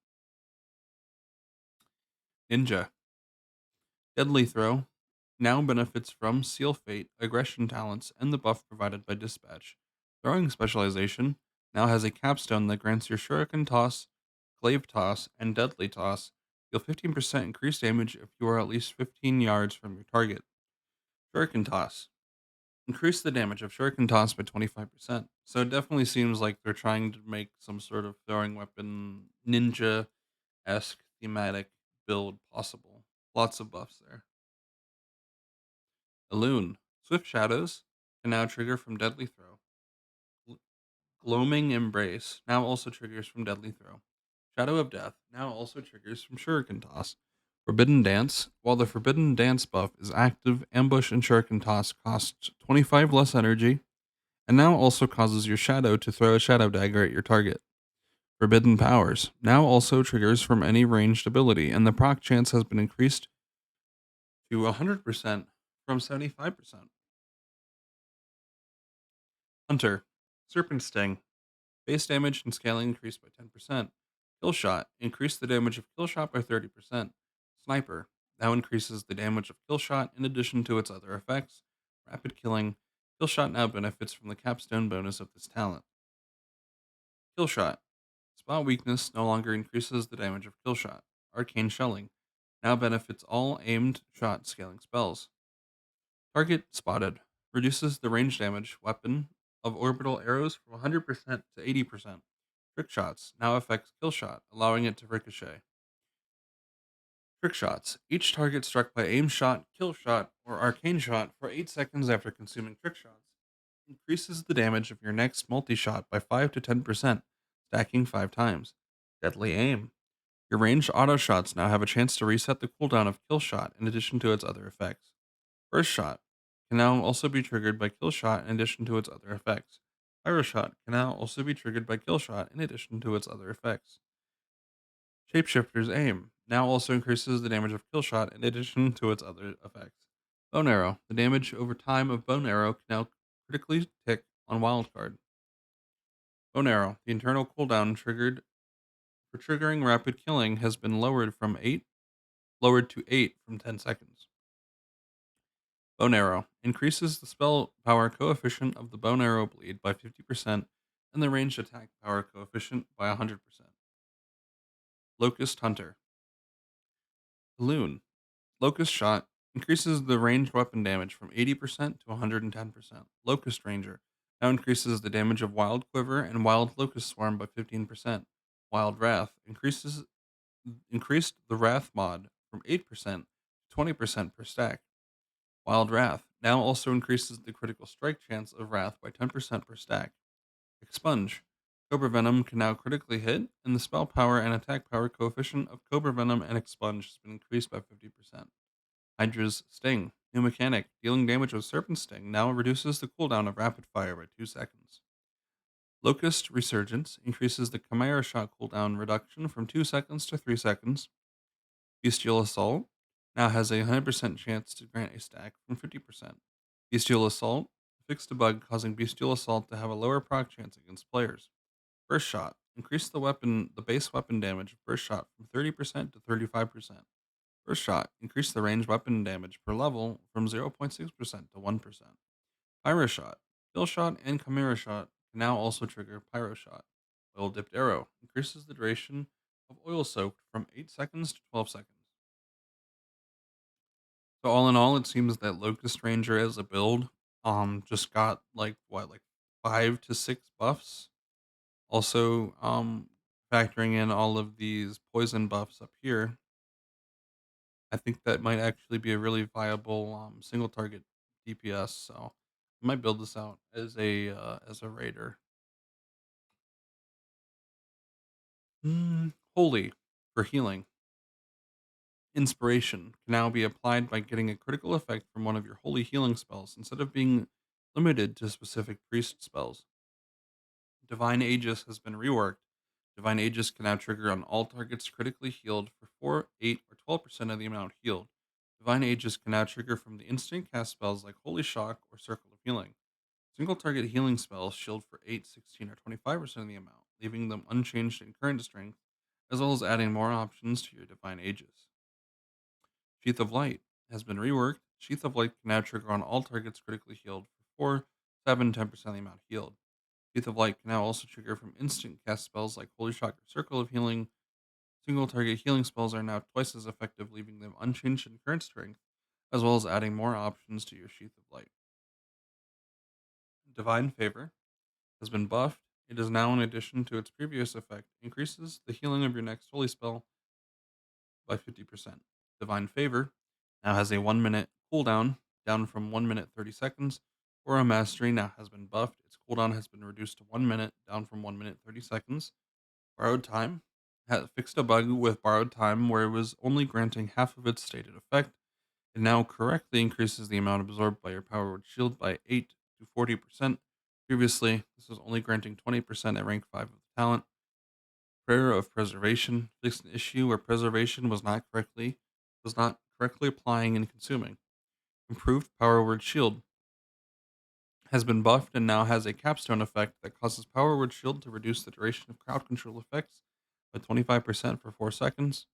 Ninja. Deadly Throw now benefits from Seal Fate, Aggression Talents, and the buff provided by Dispatch. Throwing Specialization now has a capstone that grants your Shuriken Toss, Glaive Toss, and Deadly Toss deal 15% increased damage if you are at least 15 yards from your target. Shuriken Toss. Increase the damage of Shuriken Toss by 25%. So it definitely seems like they're trying to make some sort of throwing weapon ninja esque thematic build possible. Lots of buffs there. Elune. Swift Shadows can now trigger from Deadly Throw. Gloaming Embrace now also triggers from Deadly Throw. Shadow of Death now also triggers from Shuriken Toss. Forbidden Dance. While the Forbidden Dance buff is active, Ambush and Shuriken Toss cost 25 less energy, and now also causes your shadow to throw a shadow dagger at your target. Forbidden Powers now also triggers from any ranged ability, and the proc chance has been increased to 100% from 75%. Hunter. Serpent Sting. Base damage and scaling increased by 10%. Kill Shot. Increase the damage of Kill Shot by 30%. Sniper. Now increases the damage of Kill Shot in addition to its other effects. Rapid Killing. Kill Shot now benefits from the capstone bonus of this talent. Kill Shot. Spot Weakness no longer increases the damage of Kill Shot. Arcane Shelling now benefits all aimed shot scaling spells. Target Spotted reduces the range damage weapon of orbital arrows from 100% to 80%. Trick Shots now affects Kill Shot, allowing it to ricochet. Trick Shots. Each target struck by aim shot, kill shot, or arcane shot for 8 seconds after consuming trick shots increases the damage of your next multi shot by 5 to 10%, stacking 5 times. Deadly Aim. Your ranged auto shots now have a chance to reset the cooldown of Kill Shot in addition to its other effects. First Shot can now also be triggered by Kill Shot in addition to its other effects. Pyro Shot can now also be triggered by Kill Shot in addition to its other effects. Shapeshifter's Aim now also increases the damage of Kill Shot in addition to its other effects. Bone Arrow. The damage over time of Bone Arrow can now critically tick on Wildcard. Bone Arrow. The internal cooldown triggered for triggering rapid killing has been lowered to 8 from 10 seconds. Bone Arrow increases the spell power coefficient of the Bone Arrow bleed by 50% and the ranged attack power coefficient by 100%. Locust Hunter. Balloon. Locust Shot increases the ranged weapon damage from 80% to 110%. Locust Ranger now increases the damage of Wild Quiver and Wild Locust Swarm by 15%. Wild Wrath increased the Wrath mod from 8% to 20% per stack. Wild Wrath now also increases the critical strike chance of Wrath by 10% per stack. Expunge. Cobra Venom can now critically hit, and the spell power and attack power coefficient of Cobra Venom and Expunge has been increased by 50%. Hydra's Sting, new mechanic, dealing damage with Serpent Sting, now reduces the cooldown of Rapid Fire by 2 seconds. Locust Resurgence increases the Chimera Shot cooldown reduction from 2 seconds to 3 seconds. Bestial Assault now has a 100% chance to grant a stack from 50%. Bestial Assault fixed a bug causing Bestial Assault to have a lower proc chance against players. Burst Shot increased the base weapon damage of Burst Shot from 30% to 35%. Burst Shot increased the range weapon damage per level from 0.6% to 1%. Pyro Shot, Kill Shot, and Chimera Shot can now also trigger Pyro Shot. Oil Dipped Arrow increases the duration of Oil Soaked from 8 seconds to 12 seconds. So all in all, it seems that Locust Ranger as a build just got like 5 to 6 buffs. Also, factoring in all of these poison buffs up here, I think that might actually be a really viable single target DPS. So I might build this out as a raider. Holy for healing. Inspiration can now be applied by getting a critical effect from one of your holy healing spells instead of being limited to specific priest spells. Divine Aegis has been reworked. Divine Aegis can now trigger on all targets critically healed for 4, 8, or 12% of the amount healed. Divine Aegis can now trigger from the instant cast spells like Holy Shock or Circle of Healing. Single target healing spells shield for 8, 16, or 25% of the amount, leaving them unchanged in current strength, as well as adding more options to your Divine Aegis. Sheath of Light has been reworked. Sheath of Light can now trigger on all targets critically healed for 4, 7, 10% of the amount healed. Sheath of Light can now also trigger from instant cast spells like Holy Shock or Circle of Healing. Single target healing spells are now twice as effective, leaving them unchanged in current strength, as well as adding more options to your Sheath of Light. Divine Favor has been buffed. It is now, in addition to its previous effect, increases the healing of your next holy spell by 50%. Divine Favor now has a 1 minute cooldown, down from 1 minute 30 seconds. Aura Mastery now has been buffed. Its cooldown has been reduced to 1 minute, down from 1 minute 30 seconds. Borrowed Time has fixed a bug with Borrowed Time where it was only granting half of its stated effect. It now correctly increases the amount absorbed by your Power Word Shield by 8 to 40%. Previously, this was only granting 20% at rank 5 of the talent. Prayer of Preservation fixed an issue where preservation was not correctly applying and consuming. Improved Power Word Shield has been buffed and now has a capstone effect that causes Power Word Shield to reduce the duration of crowd control effects by 25% for 4 seconds.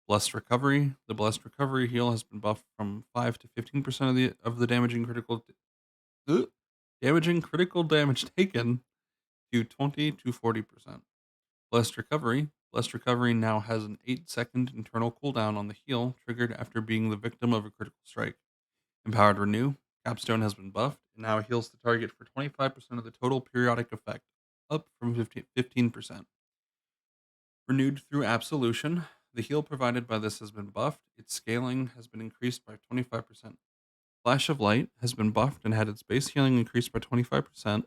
Blessed Recovery. The Blessed Recovery heal has been buffed from 5 to 15% of the damaging critical damage taken to 20 to 40%. Blessed Recovery. Blessed Recovery now has an 8-second internal cooldown on the heal, triggered after being the victim of a critical strike. Empowered Renew. Capstone has been buffed and now heals the target for 25% of the total periodic effect, up from 15%. Renewed through Absolution. The heal provided by this has been buffed. Its scaling has been increased by 25%. Flash of Light has been buffed and had its base healing increased by 25%.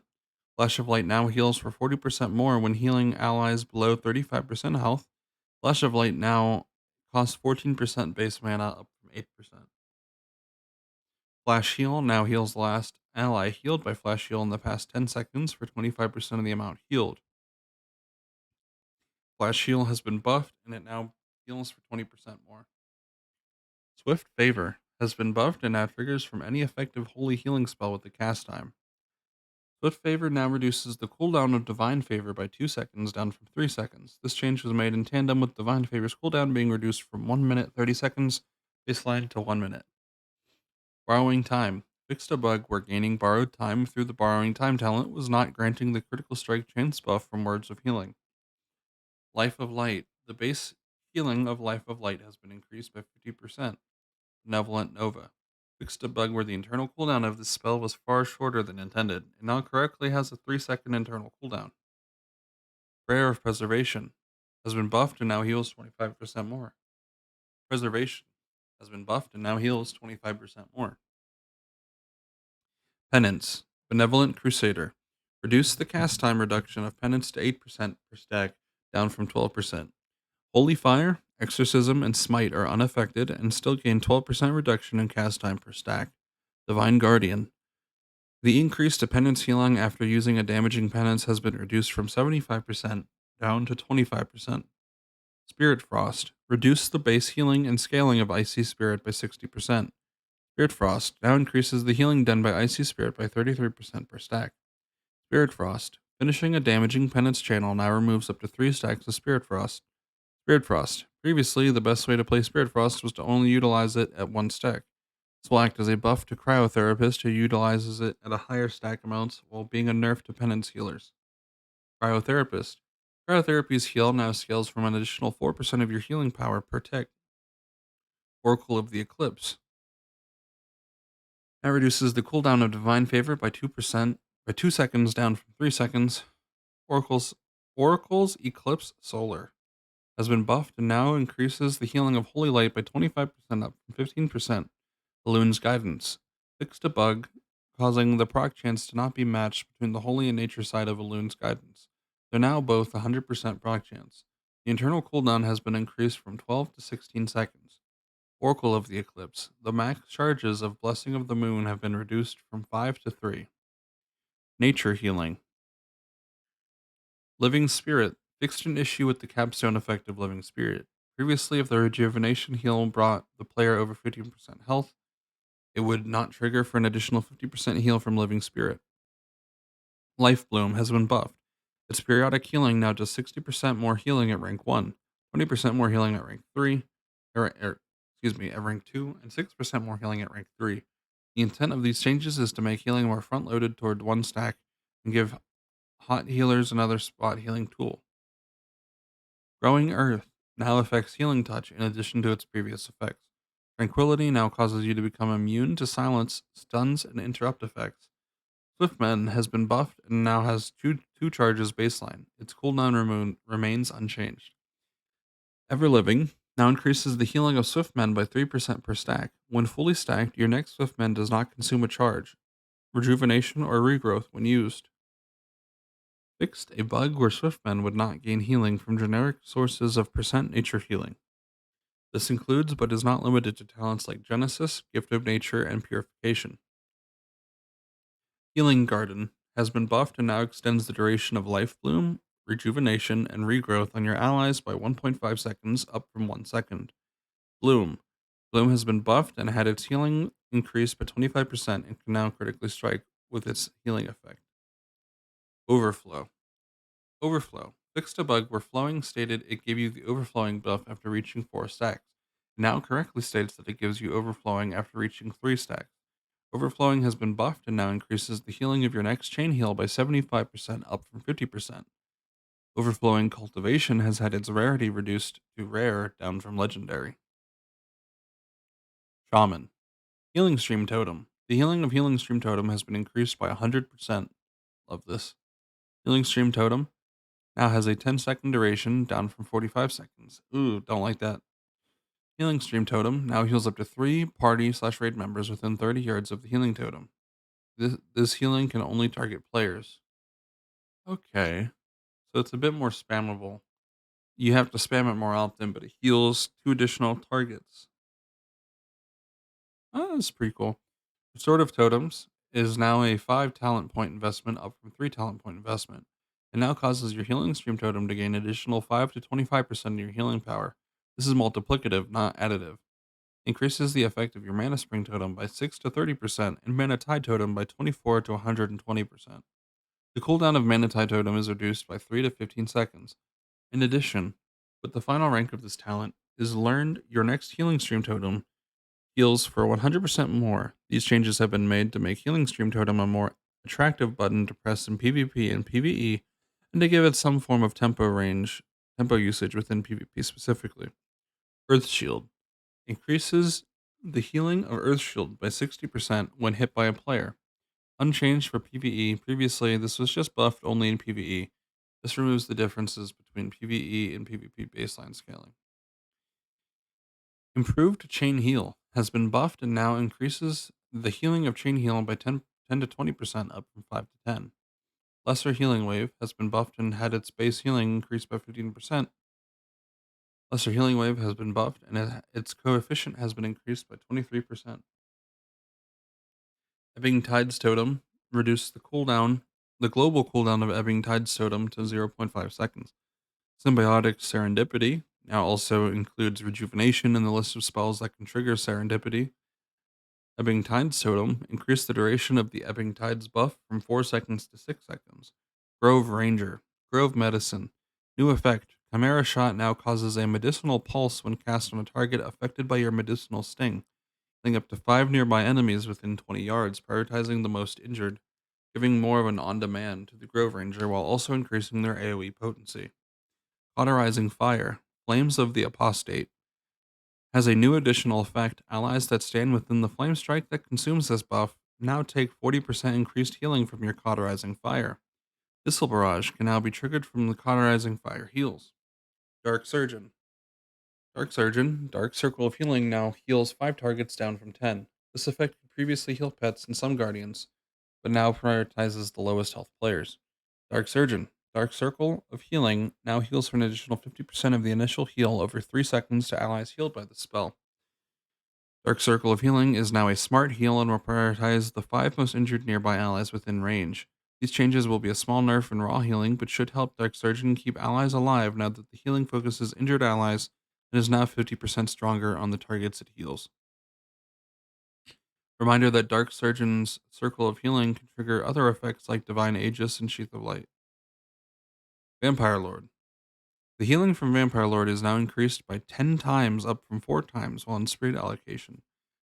Flash of Light now heals for 40% more when healing allies below 35% health. Flash of Light now costs 14% base mana, up from 8%. Flash Heal now heals the last ally healed by Flash Heal in the past 10 seconds for 25% of the amount healed. Flash Heal has been buffed and it now heals for 20% more. Swift Favor has been buffed and now triggers from any effective holy healing spell with the cast time. Swift Favor now reduces the cooldown of Divine Favor by 2 seconds, down from 3 seconds. This change was made in tandem with Divine Favor's cooldown being reduced from 1 minute 30 seconds baseline to 1 minute. Borrowing Time fixed a bug where gaining borrowed time through the Borrowing Time talent was not granting the critical strike chance buff from Words of Healing. Life of Light. The base healing of Life of Light has been increased by 50%. Benevolent Nova fixed a bug where the internal cooldown of this spell was far shorter than intended, and now correctly has a 3-second internal cooldown. Prayer of Preservation has been buffed and now heals 25% more. Preservation has been buffed and now heals 25% more. Penance. Benevolent Crusader. Reduce the cast time reduction of penance to 8% per stack, down from 12%. Holy Fire, Exorcism, and Smite are unaffected and still gain 12% reduction in cast time per stack. Divine Guardian. The increase to penance healing after using a damaging penance has been reduced from 75% down to 25%. Spirit Frost. Reduce the base healing and scaling of Icy Spirit by 60%. Spirit Frost now increases the healing done by Icy Spirit by 33% per stack. Spirit Frost. Finishing a damaging penance channel now removes up to 3 stacks of Spirit Frost. Spirit Frost. Previously, the best way to play Spirit Frost was to only utilize it at 1 stack. This will act as a buff to Cryotherapist who utilizes it at a higher stack amounts while being a nerf to penance healers. Cryotherapist. Cryotherapy's heal now scales from an additional 4% of your healing power per tick. Oracle of the Eclipse. That reduces the cooldown of Divine Favor by 2%, by 2 seconds down from 3 seconds. Oracle's Eclipse Solar has been buffed and now increases the healing of Holy Light by 25% up from 15%. Balloon's Guidance. Fixed a bug, causing the proc chance to not be matched between the Holy and Nature side of Balloon's Guidance. They're now both 100% proc chance. The internal cooldown has been increased from 12 to 16 seconds. Oracle of the Eclipse. The max charges of Blessing of the Moon have been reduced from 5 to 3. Nature Healing. Living Spirit. Fixed an issue with the capstone effect of Living Spirit. Previously, if the Rejuvenation heal brought the player over 15% health, it would not trigger for an additional 50% heal from Living Spirit. Life Bloom has been buffed. Its periodic healing now does 60% more healing at rank 1, 20% more healing at rank 3, at rank 2, and 6% more healing at rank 3. The intent of these changes is to make healing more front loaded toward 1 stack and give hot healers another spot healing tool. Growing Earth now affects Healing Touch in addition to its previous effects. Tranquility now causes you to become immune to silence, stuns, and interrupt effects. Swiftman has been buffed and now has two charges baseline. Its cooldown remains unchanged. Everliving now increases the healing of Swiftmen by 3% per stack. When fully stacked, your next Swiftman does not consume a charge, rejuvenation, or regrowth when used. Fixed a bug where Swiftmen would not gain healing from generic sources of percent nature healing. This includes but is not limited to talents like Genesis, Gift of Nature, and Purification. Healing Garden has been buffed and now extends the duration of Life Bloom, Rejuvenation, and Regrowth on your allies by 1.5 seconds, up from 1 second. Bloom. Bloom has been buffed and had its healing increased by 25% and can now critically strike with its healing effect. Overflow. Overflow. Fixed a bug where Flowing stated it gave you the Overflowing buff after reaching 4 stacks. It now correctly states that it gives you Overflowing after reaching 3 stacks. Overflowing has been buffed and now increases the healing of your next chain heal by 75%, up from 50%. Overflowing Cultivation has had its rarity reduced to rare, down from legendary. Shaman. Healing Stream Totem. The healing of Healing Stream Totem has been increased by 100%. Love this. Healing Stream Totem now has a 10-second duration, down from 45 seconds. Ooh, don't like that. Healing Stream Totem now heals up to 3 party/raid members within 30 yards of the healing totem. This healing can only target players. Okay, so it's a bit more spammable. You have to spam it more often, but it heals 2 additional targets. Oh, that's pretty cool. Restorative Totems is now a 5 talent point investment, up from 3 talent point investment. It now causes your Healing Stream Totem to gain additional 5 to 25% of your healing power. This is multiplicative, not additive. Increases the effect of your Mana Spring Totem by 6 to 30% and Mana Tide Totem by 24 to 120%. The cooldown of Mana Tide Totem is reduced by 3 to 15 seconds. In addition, with the final rank of this talent is learned, your next Healing Stream Totem heals for 100% more. These changes have been made to make Healing Stream Totem a more attractive button to press in PvP and PvE, and to give it some form of tempo usage within PvP specifically. Earth Shield increases the healing of Earth Shield by 60% when hit by a player. Unchanged for PvE. Previously, this was just buffed only in PvE. This removes the differences between PvE and PvP baseline scaling. Improved Chain Heal has been buffed and now increases the healing of Chain Heal by 10 to 20%, up from 5 to 10. Lesser Healing Wave has been buffed and had its base healing increased by 15%. Lesser Healing Wave has been buffed and its coefficient has been increased by 23%. Ebbing Tide's Totem reduced the global cooldown of Ebbing Tide's Totem to zero point 0.5 seconds. Symbiotic Serendipity now also includes Rejuvenation in the list of spells that can trigger Serendipity. Ebbing Tide's Totem increased the duration of the Ebbing Tides buff from 4 seconds to 6 seconds. Grove Ranger, Grove Medicine. New effect. Chimera Shot now causes a medicinal pulse when cast on a target affected by your medicinal sting, killing up to 5 nearby enemies within 20 yards, prioritizing the most injured, giving more of an on-demand to the Grove Ranger while also increasing their AoE potency. Cauterizing Fire, Flames of the Apostate, has a new additional effect. Allies that stand within the flame strike that consumes this buff now take 40% increased healing from your Cauterizing Fire. Missile Barrage can now be triggered from the Cauterizing Fire heals. Dark Surgeon. Dark Circle of Healing now heals 5 targets down from 10. This effect could previously heal pets and some guardians, but now prioritizes the lowest health players. Dark Circle of Healing now heals for an additional 50% of the initial heal over 3 seconds to allies healed by the spell. Dark Circle of Healing is now a smart heal and will prioritize the 5 most injured nearby allies within range. These changes will be a small nerf in raw healing, but should help Dark Surgeon keep allies alive now that the healing focuses injured allies and is now 50% stronger on the targets it heals. Reminder that Dark Surgeon's Circle of Healing can trigger other effects like Divine Aegis and Sheath of Light. Vampire Lord. The healing from Vampire Lord is now increased by 10 times, up from 4 times while in Spirit allocation.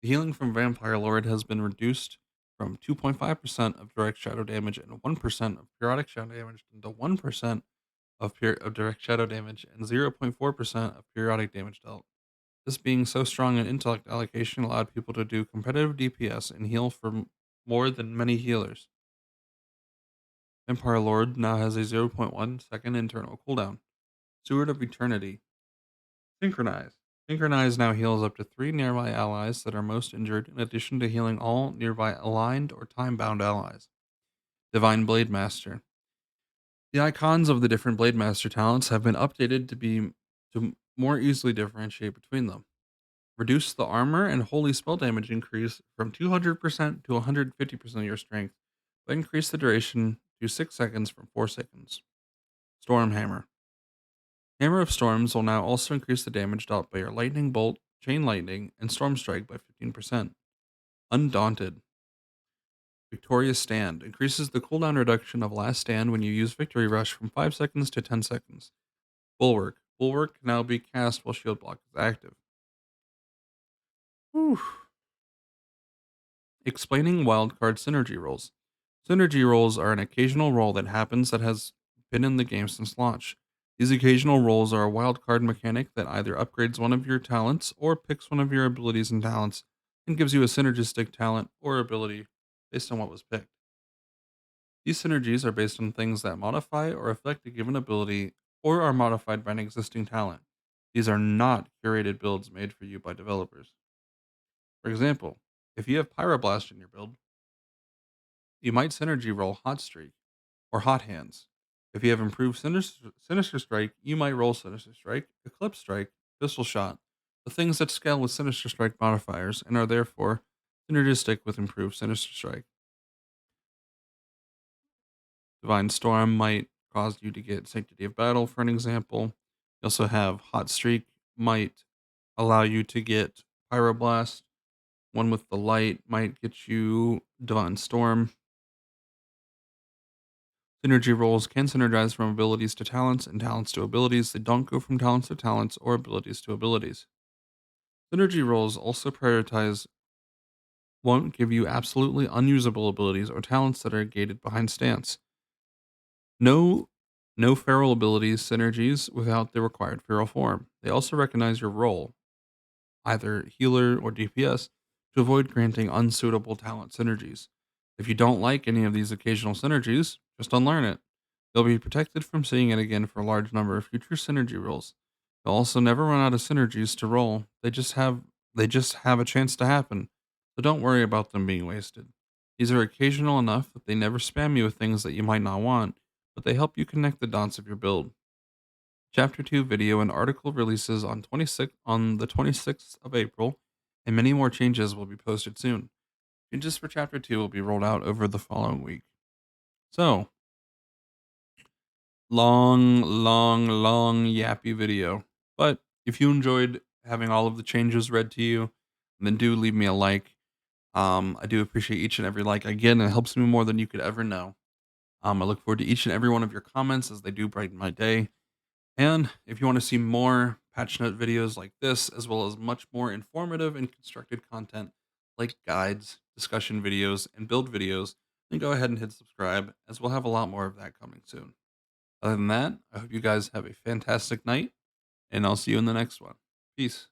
The healing from Vampire Lord has been reduced from 2.5% of direct shadow damage and 1% of periodic shadow damage to 1% of direct shadow damage and 0.4% of periodic damage dealt. This being so strong in intellect allocation allowed people to do competitive DPS and heal for more than many healers. Vampire Lord now has a 0.1 second internal cooldown. Steward of Eternity. Synchronize. Synchronize now heals up to 3 nearby allies that are most injured, in addition to healing all nearby aligned or time-bound allies. Divine Blade Master. The icons of the different Blade Master talents have been updated to more easily differentiate between them. Reduce the armor and holy spell damage increase from 200% to 150% of your strength, but increase the duration to 6 seconds from 4 seconds. Storm Hammer. Hammer of Storms will now also increase the damage dealt by your Lightning Bolt, Chain Lightning, and Storm Strike by 15%. Undaunted. Victorious Stand increases the cooldown reduction of Last Stand when you use Victory Rush from 5 seconds to 10 seconds. Bulwark. Bulwark can now be cast while Shield Block is active. Whew. Explaining wildcard synergy rolls. Synergy rolls are an occasional roll that happens that has been in the game since launch. These occasional rolls are a wildcard mechanic that either upgrades one of your talents or picks one of your abilities and talents and gives you a synergistic talent or ability based on what was picked. These synergies are based on things that modify or affect a given ability or are modified by an existing talent. These are not curated builds made for you by developers. For example, if you have Pyroblast in your build, you might synergy roll Hot Streak or Hot Hands. If you have improved Sinister Strike, you might roll Sinister Strike, Eclipse Strike, Pistol Shot, the things that scale with Sinister Strike modifiers and are therefore synergistic with improved Sinister Strike. Divine Storm might cause you to get Sanctity of Battle, for an example. You also have Hot Streak, might allow you to get Pyroblast. One with the light might get you Divine Storm. Synergy rolls can synergize from abilities to talents and talents to abilities. They don't go from talents to talents or abilities to abilities. Synergy rolls also won't give you absolutely unusable abilities or talents that are gated behind stance. No no feral abilities synergies without the required feral form. They also recognize your role, either healer or DPS, to avoid granting unsuitable talent synergies. If you don't like any of these occasional synergies, just unlearn it. You'll be protected from seeing it again for a large number of future synergy rolls. You'll also never run out of synergies to roll. They just have a chance to happen. So don't worry about them being wasted. These are occasional enough that they never spam you with things that you might not want, but they help you connect the dots of your build. Chapter 2 video and article releases on the 26th of April, and many more changes will be posted soon. Changes for Chapter 2 will be rolled out over the following week. So, long yappy video. But if you enjoyed having all of the changes read to you, then do leave me a like. I do appreciate each and every like. Again, it helps me more than you could ever know. I look forward to each and every one of your comments as they do brighten my day. And if you want to see more patch note videos like this, as well as much more informative and constructed content like guides, discussion videos, and build videos, then go ahead and hit subscribe, as we'll have a lot more of that coming soon. Other than that, I hope you guys have a fantastic night, and I'll see you in the next one. Peace.